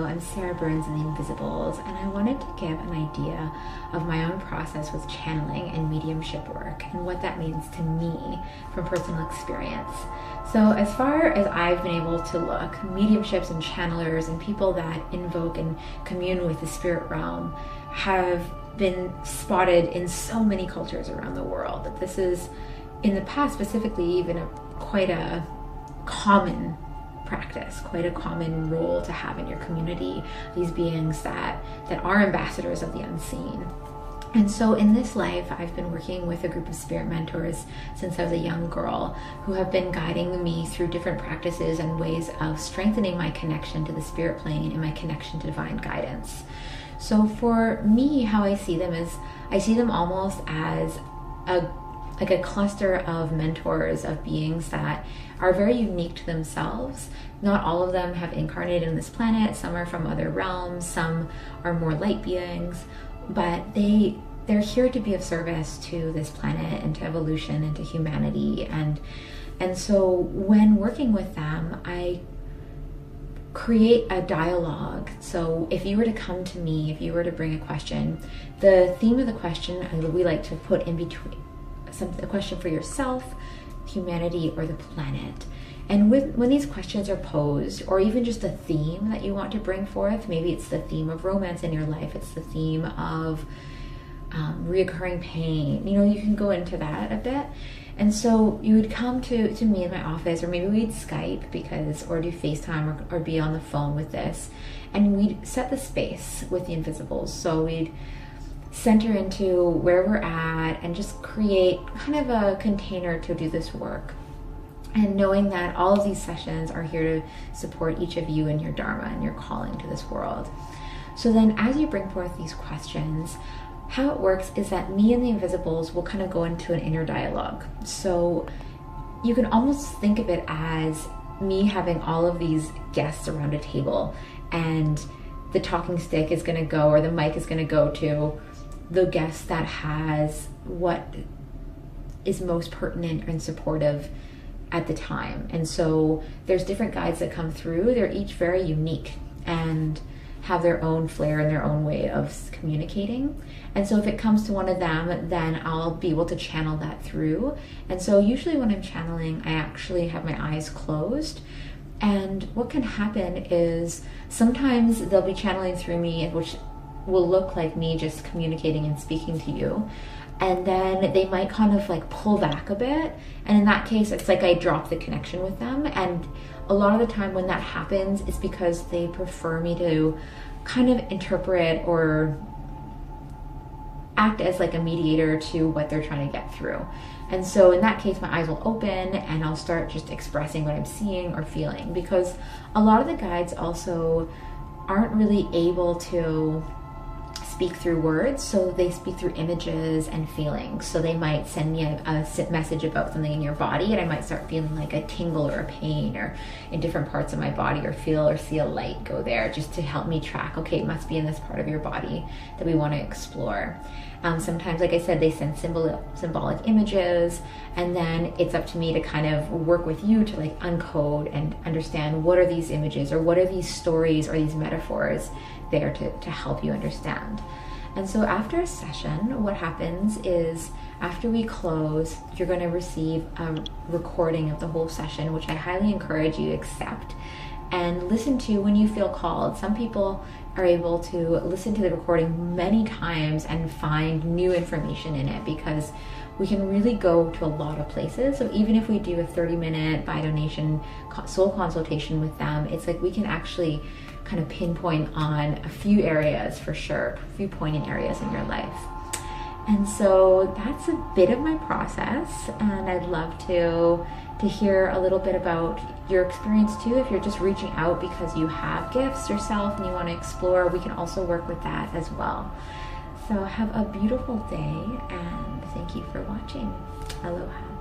I'm Saera Burns in the Invisibles, and I wanted to give an idea of my own process with channeling and mediumship work and what that means to me from personal experience. So as far as I've been able to look, mediumships and channelers and people that invoke and commune with the spirit realm have been spotted in so many cultures around the world. That this is, in the past specifically, even quite a common practice, quite a common role to have in your community, these beings that are ambassadors of the unseen. And so in this life, I've been working with a group of spirit mentors since I was a young girl who have been guiding me through different practices and ways of strengthening my connection to the spirit plane and my connection to divine guidance. So for me, how I see them is I see them almost as a cluster of mentors, of beings that are very unique to themselves. Not all of them have incarnated in this planet. Some are from other realms. Some are more light beings, but they're here to be of service to this planet and to evolution and to humanity. And so when working with them, I create a dialogue. So if you were to come to me, if you were to bring a question, the theme of the question we like to put in between a question for yourself, humanity, or the planet. And when these questions are posed, or even just a theme that you want to bring forth, maybe it's the theme of romance in your life, it's the theme of reoccurring pain, you can go into that a bit. And so you would come to me in my office, or maybe we'd Skype or do FaceTime or be on the phone with this, and we'd set the space with the Invisibles. So we'd center into where we're at and just create kind of a container to do this work. And knowing that all of these sessions are here to support each of you in your dharma and your calling to this world. So then as you bring forth these questions, how it works is that me and the Invisibles will kind of go into an inner dialogue. So you can almost think of it as me having all of these guests around a table, and the talking stick is going to go, or the mic is going to go to the guest that has what is most pertinent and supportive at the time. And so there's different guides that come through. They're each very unique and have their own flair and their own way of communicating. And so if it comes to one of them, then I'll be able to channel that through. And so usually when I'm channeling, I actually have my eyes closed. And what can happen is sometimes they'll be channeling through me, which will look like me just communicating and speaking to you. And then they might kind of like pull back a bit. And in that case, it's like I drop the connection with them. And a lot of the time when that happens, it's because they prefer me to kind of interpret or act as like a mediator to what they're trying to get through. And so in that case, my eyes will open and I'll start just expressing what I'm seeing or feeling, because a lot of the guides also aren't really able to speak through words, so they speak through images and feelings. So they might send me a message about something in your body, and I might start feeling like a tingle or a pain or in different parts of my body, or feel or see a light go there, just to help me track, okay, it must be in this part of your body that we want to explore. Sometimes, like I said, they send symbolic images, and then it's up to me to kind of work with you to like uncode and understand what are these images, or what are these stories or these metaphors there to help you understand. And so after a session, what happens is after we close, you're going to receive a recording of the whole session, which I highly encourage you to accept and listen to when you feel called. Some people are able to listen to the recording many times and find new information in it, because we can really go to a lot of places. So even if we do a 30-minute by donation soul consultation with them, it's like we can actually kind of pinpoint on a few areas for sure, a few poignant areas in your life. And so that's a bit of my process, and I'd love to hear a little bit about your experience too. If you're just reaching out because you have gifts yourself and you want to explore, we can also work with that as well. So have a beautiful day, and thank you for watching. Aloha.